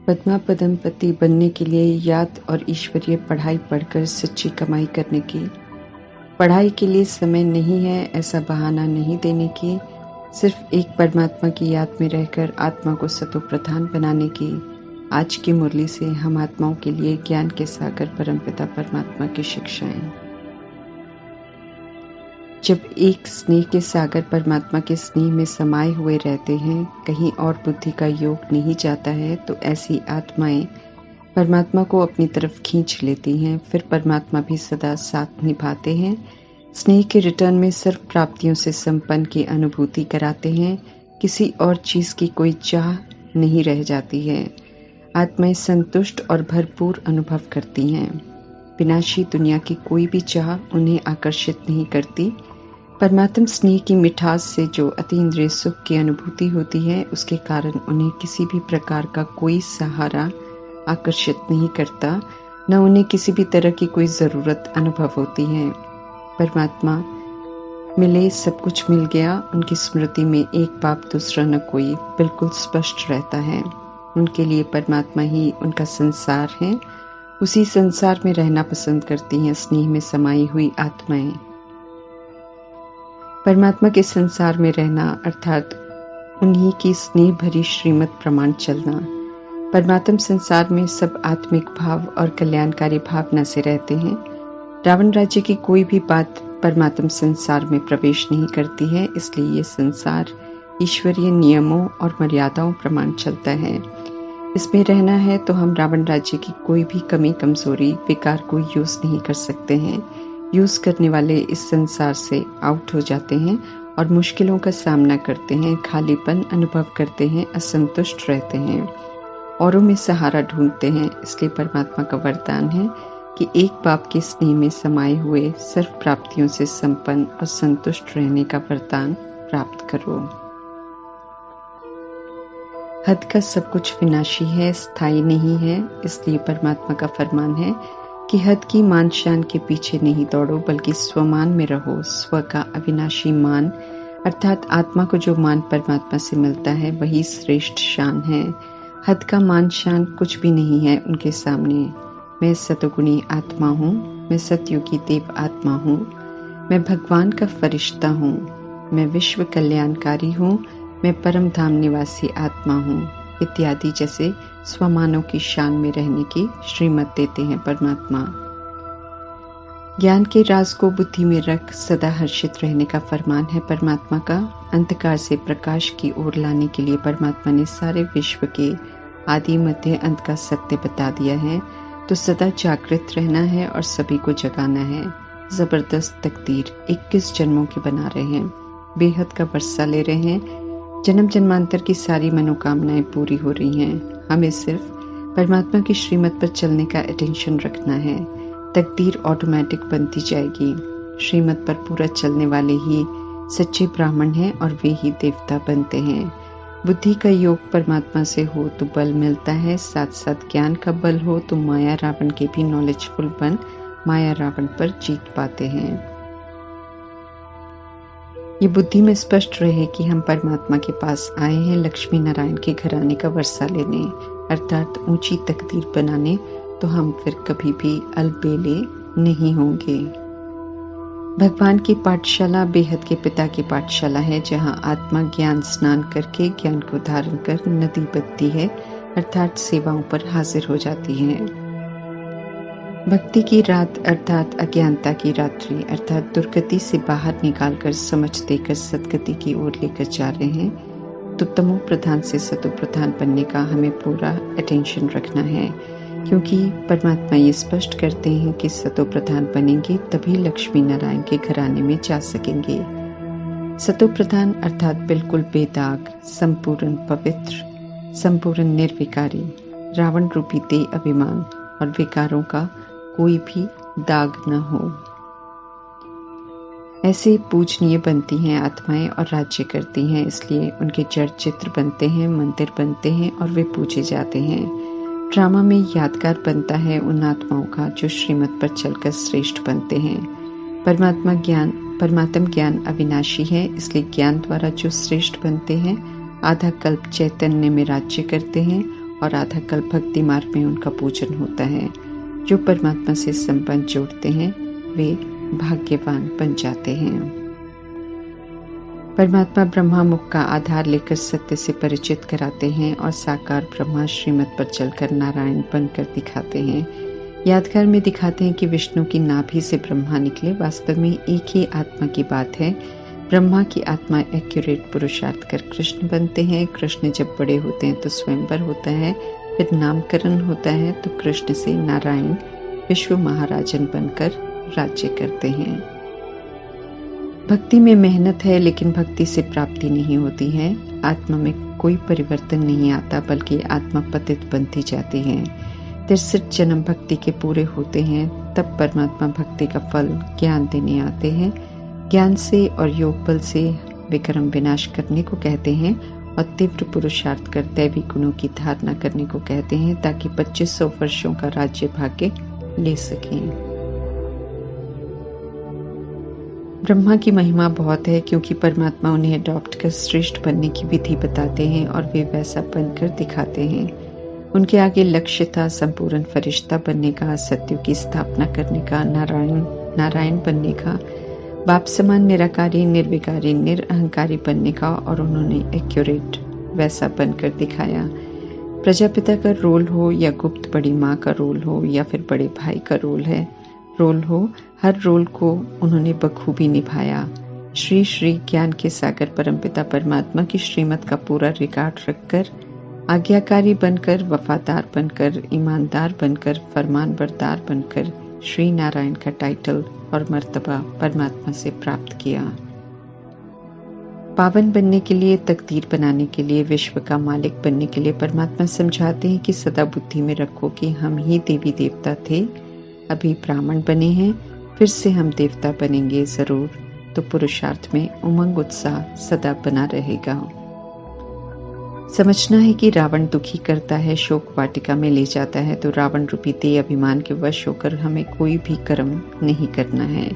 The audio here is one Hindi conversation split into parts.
पद्मा पदमपति बनने के लिए याद और ईश्वरीय पढ़ाई पढ़कर सच्ची कमाई करने की, पढ़ाई के लिए समय नहीं है ऐसा बहाना नहीं देने की, सिर्फ एक परमात्मा की याद में रहकर आत्मा को सतोप्रधान बनाने की। आज की मुरली से हम आत्माओं के लिए ज्ञान के सागर परमपिता परमात्मा की शिक्षाएं। जब एक स्नेह के सागर परमात्मा के स्नेह में समाये हुए रहते हैं, कहीं और बुद्धि का योग नहीं जाता है, तो ऐसी आत्माएं परमात्मा को अपनी तरफ खींच लेती हैं। फिर परमात्मा भी सदा साथ निभाते हैं, स्नेह के रिटर्न में सर्व प्राप्तियों से संपन्न की अनुभूति कराते हैं। किसी और चीज की कोई चाह नहीं रह जाती है। आत्माएं संतुष्ट और भरपूर अनुभव करती हैं। विनाशी दुनिया की कोई भी चाह उन्हें आकर्षित नहीं करती। परमात्म स्नेह की मिठास से जो अतीन्द्रिय सुख की अनुभूति होती है, उसके कारण उन्हें किसी भी प्रकार का कोई सहारा आकर्षित नहीं करता, न उन्हें किसी भी तरह की कोई जरूरत अनुभव होती है। परमात्मा मिले सब कुछ मिल गया, उनकी स्मृति में एक बाप दूसरा न कोई बिल्कुल स्पष्ट रहता है। उनके लिए परमात्मा ही उनका संसार है। उसी संसार में रहना पसंद करती हैं स्नेह में समाई हुई आत्माएं। परमात्मा के संसार में रहना अर्थात उन्हीं की स्नेह भरी श्रीमत प्रमाण चलना। परमात्म संसार में सब आत्मिक भाव और कल्याणकारी भावना से रहते हैं। रावण राज्य की कोई भी बात परमात्म संसार में प्रवेश नहीं करती है, इसलिए ये संसार ईश्वरीय नियमों और मर्यादाओं प्रमाण चलता है। इसमें रहना है तो हम रावण राज्य की कोई भी कमी कमजोरी बेकार को यूज नहीं कर सकते हैं। यूज करने वाले इस संसार से आउट हो जाते हैं और मुश्किलों का सामना करते हैं, खालीपन अनुभव करते हैं, असंतुष्ट रहते हैं, औरों में सहारा ढूंढते हैं। इसलिए परमात्मा का वरदान है कि एक बाप के स्नेह में समाये हुए सर्व प्राप्तियों से संपन्न और संतुष्ट रहने का वरदान प्राप्त करो। हद का सब कुछ विनाशी है, स्थायी नहीं है। इसलिए परमात्मा का फरमान है कि हद की मान शान के पीछे नहीं दौड़ो, बल्कि स्वमान में रहो। स्व का अविनाशी मान अर्थात आत्मा को जो मान परमात्मा से मिलता है वही श्रेष्ठ शान है। हद का मान शान कुछ भी नहीं है उनके सामने। मैं सतोगुणी आत्मा हूँ, मैं सतयुगी देव आत्मा हूँ, मैं भगवान का फरिश्ता हूँ, मैं विश्व कल्याणकारी हूँ, मैं परम धाम निवासी आत्मा हूँ इत्यादि जैसे स्वमानों की शान में रहने की श्रीमत देते हैं परमात्मा। ज्ञान के राज को बुद्धि में रख सदा हर्षित रहने का फरमान है परमात्मा का। अंधकार से प्रकाश की ओर लाने के लिए परमात्मा ने सारे विश्व के आदि मध्य अंत का सत्य बता दिया है, तो सदा जागृत रहना है और सभी को जगाना है। जबरदस्त तकदीर 21 जन्मों की बना रहे हैं, बेहद का वर्षा ले रहे हैं। जन्म जन्मांतर की सारी मनोकामनाएं पूरी हो रही हैं। हमें सिर्फ परमात्मा की श्रीमत पर चलने का अटेंशन रखना है। तकदीर ऑटोमेटिक बनती जाएगी। श्रीमत पर पूरा चलने वाले ही सच्चे ब्राह्मण हैं और वे ही देवता बनते हैं। बुद्धि का योग परमात्मा से हो तो बल मिलता है, साथ साथ ज्ञान का बल हो तो माया रावण के भी नॉलेजफुल बन माया रावण पर जीत पाते हैं। ये बुद्धि में स्पष्ट रहे कि हम परमात्मा के पास आए हैं लक्ष्मी नारायण के घराने का वर्षा लेने अर्थात ऊंची तकदीर बनाने, तो हम फिर कभी भी अलबेले नहीं होंगे। भगवान की पाठशाला बेहद के पिता की पाठशाला है, जहाँ आत्मा ज्ञान स्नान करके ज्ञान को धारण कर नदी बनती है अर्थात सेवाओं पर हाजिर हो जाती है। भक्ति की रात अर्थात अज्ञानता की रात्रि अर्थात दुर्गति से बाहर निकालकर समझ देकर सदगति की ओर लेकर जा रहे हैं, तो तमो प्रधान से सतो प्रधान बनने का हमें पूरा अटेंशन रखना है, क्योंकि परमात्मा ये स्पष्ट करते हैं कि सतो प्रधान बनेंगे तभी लक्ष्मी नारायण के घराने में जा सकेंगे। सतो प्रधान अर्थात बिल्कुल बेदाग, संपूर्ण पवित्र, संपूर्ण निर्विकारी, रावण रूपी देह अभिमान और विकारों का कोई भी दाग न हो। ऐसे पूजनीय बनती हैं आत्माएं और राज्य करती हैं, इसलिए उनके जड़ चित्र बनते हैं, मंदिर बनते हैं और वे पूजे जाते हैं। ड्रामा में यादगार बनता है उन आत्माओं का जो श्रीमत पर चलकर श्रेष्ठ बनते हैं। परमात्म ज्ञान अविनाशी है, इसलिए ज्ञान द्वारा जो श्रेष्ठ बनते हैं आधा कल्प चैतन्य में राज्य करते हैं और आधा कल्प भक्ति मार्ग में उनका पूजन होता है। जो परमात्मा से संबंध जोड़ते हैं वे भाग्यवान बन जाते हैं। परमात्मा ब्रह्मा मुख का आधार लेकर सत्य से परिचित कराते हैं और साकार ब्रह्मा श्रीमत पर चलकर नारायण बनकर दिखाते हैं। यादगार में दिखाते हैं कि विष्णु की नाभि से ब्रह्मा निकले। वास्तव में एक ही आत्मा की बात है। ब्रह्मा की आत्मा एक्यूरेट पुरुषार्थ कर कृष्ण बनते हैं। कृष्ण जब बड़े होते हैं तो स्वयंवर होता है, फिर नामकरण होता है, तो कृष्ण से नारायण विश्व महाराजन बनकर राज्य करते हैं। भक्ति में मेहनत है, लेकिन भक्ति से प्राप्ति नहीं होती है। आत्मा में कोई परिवर्तन नहीं आता, बल्कि आत्मा पतित बनती जाती है। 63 जन्म भक्ति के पूरे होते हैं, तब परमात्मा भक्ति का फल ज्ञान देने आते हैं। ज्ञान से और योग बल से विक्रम विनाश करने को कहते हैं और तीव्र पुरुषार्थ कर दैवी गुणों की धारणा करने को कहते हैं, ताकि 2500 वर्षों का राज्य भाग्य ले सकें। ब्रह्मा की महिमा बहुत है, क्योंकि परमात्मा उन्हें अडॉप्ट कर श्रेष्ठ बनने की विधि बताते हैं और वे वैसा बनकर दिखाते हैं। उनके आगे लक्ष्य था संपूर्ण फरिश्ता बनने का, सत्य की स्थापना करने का, नारायण बनने का, बाप समान निराकारी, निर्विकारी, निरअहंकारी बनने का, और उन्होंने एक्यूरेट वैसा बनकर दिखाया। प्रजापिता का रोल हो या गुप्त बड़ी माँ का रोल हो या फिर बड़े भाई का रोल हो, हर रोल को उन्होंने बखूबी निभाया। श्री श्री ज्ञान के सागर परमपिता परमात्मा की श्रीमत का पूरा रिकॉर्ड रखकर, आज्ञाकारी बनकर, वफादार बनकर, ईमानदार बनकर, फरमानबरदार बनकर श्री नारायण का टाइटल और मर्तबा परमात्मा से प्राप्त किया। पावन बनने के लिए, तकदीर बनाने के लिए, विश्व का मालिक बनने के लिए परमात्मा समझाते हैं कि सदा बुद्धि में रखो कि हम ही देवी देवता थे, अभी ब्राह्मण बने हैं, फिर से हम देवता बनेंगे जरूर। तो पुरुषार्थ में उमंग उत्साह सदा बना रहेगा। समझना है कि रावण दुखी करता है, शोक वाटिका में ले जाता है, तो रावण रूपी देह अभिमान के वश होकर हमें कोई भी कर्म नहीं करना है।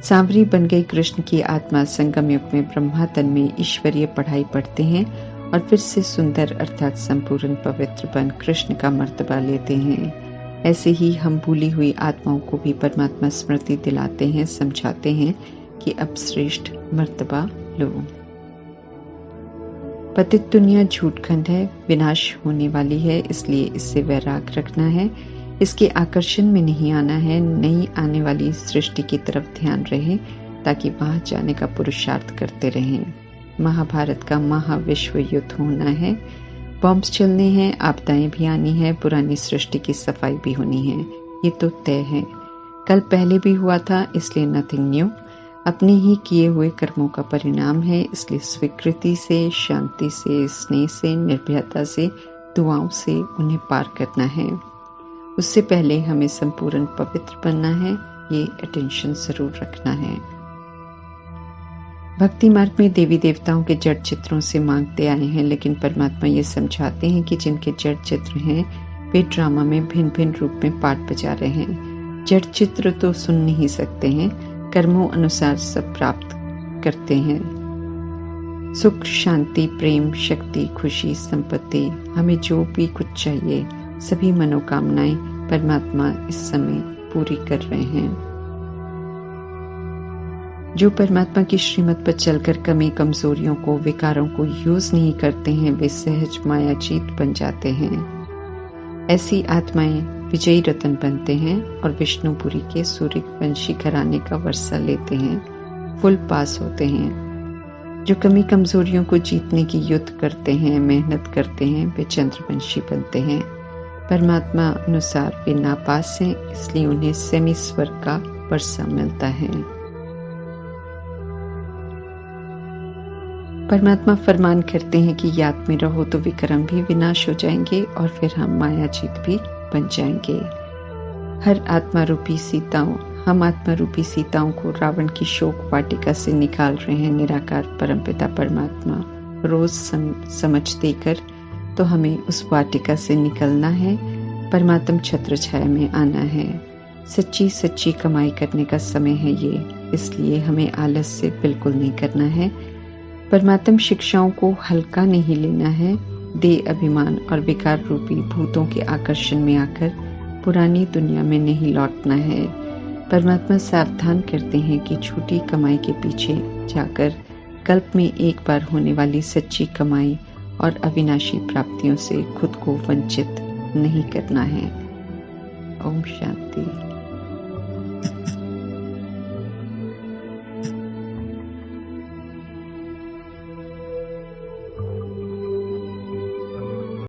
सांवरी बन गई कृष्ण की आत्मा संगम युग में ब्रह्मा तन में ईश्वरीय पढ़ाई पढ़ते हैं और फिर से सुंदर अर्थात संपूर्ण पवित्र बन कृष्ण का मर्तबा लेते हैं। ऐसे ही हम भूली हुई आत्माओं को भी परमात्मा स्मृति दिलाते हैं, समझाते हैं कि अब श्रेष्ठ मर्तबा लो। पतित दुनिया झूठखंड है, विनाश होने वाली है, इसलिए इससे वैराग रखना है, इसके आकर्षण में नहीं आना है। नई आने वाली सृष्टि की तरफ ध्यान रहे, ताकि वहां जाने का पुरुषार्थ करते रहें। महाभारत का महाविश्व युद्ध होना है, बॉम्ब्स चलने हैं, आपदाएं भी आनी है, पुरानी सृष्टि की सफाई भी होनी है, ये तो तय है। कल पहले भी हुआ था, इसलिए नथिंग न्यू। अपने ही किए हुए कर्मों का परिणाम है, इसलिए स्वीकृति से, शांति से, स्नेह से, निर्भयता से, दुआओं से उन्हें पार करना है। उससे पहले हमें संपूर्ण पवित्र बनना है, ये अटेंशन जरूर रखना है। भक्ति मार्ग में देवी देवताओं के जड़ चित्रों से मांगते आए हैं, लेकिन परमात्मा ये समझाते हैं कि जिनके जड़ चित्र हैं वे ड्रामा में भिन्न भिन्न रूप में पाठ बजा रहे हैं। जड़ चित्र तो सुन नहीं सकते हैं, कर्मों अनुसार सब प्राप्त करते हैं। सुख, शांति, प्रेम, शक्ति, खुशी, संपत्ति, हमें जो भी कुछ चाहिए, सभी मनोकामनाएं परमात्मा इस समय पूरी कर रहे हैं। जो परमात्मा की श्रीमत पर चलकर कमी कमजोरियों को, विकारों को यूज नहीं करते हैं, वे सहज मायाजीत बन जाते हैं। ऐसी आत्माएं विजयी रतन बनते हैं और विष्णुपुरी के सूर्यवंशी घराने का वर्षा लेते हैं, फुल पास होते हैं। जो कमी कमजोरियों को जीतने की युद्ध करते हैं, मेहनत करते हैं, वे चंद्रवंशी बनते हैं। परमात्मा अनुसार वे नापास हैं, इसलिए उन्हें सेमी स्वर्ग का वर्षा मिलता है। परमात्मा फरमान करते हैं कि याद में रहो तो विक्रम भी विनाश हो जाएंगे और फिर हम मायाजीत भी बन जाएंगे। हम आत्मा रूपी सीताओं को रावण की शोक वाटिका से निकाल रहे हैं। निराकार परमपिता परमात्मा रोज समझ देकर तो हमें उस वाटिका से निकलना है, परमात्म छत्र छाया में आना है। सच्ची सच्ची कमाई करने का समय है ये, इसलिए हमें आलस से बिल्कुल नहीं करना है। परमात्म शिक्षाओं को हल्का नहीं लेना है, देह अभिमान और विकार रूपी भूतों के आकर्षण में आकर पुरानी दुनिया में नहीं लौटना है। परमात्मा सावधान करते हैं कि छोटी कमाई के पीछे जाकर कल्प में एक बार होने वाली सच्ची कमाई और अविनाशी प्राप्तियों से खुद को वंचित नहीं करना है। ओम शांति।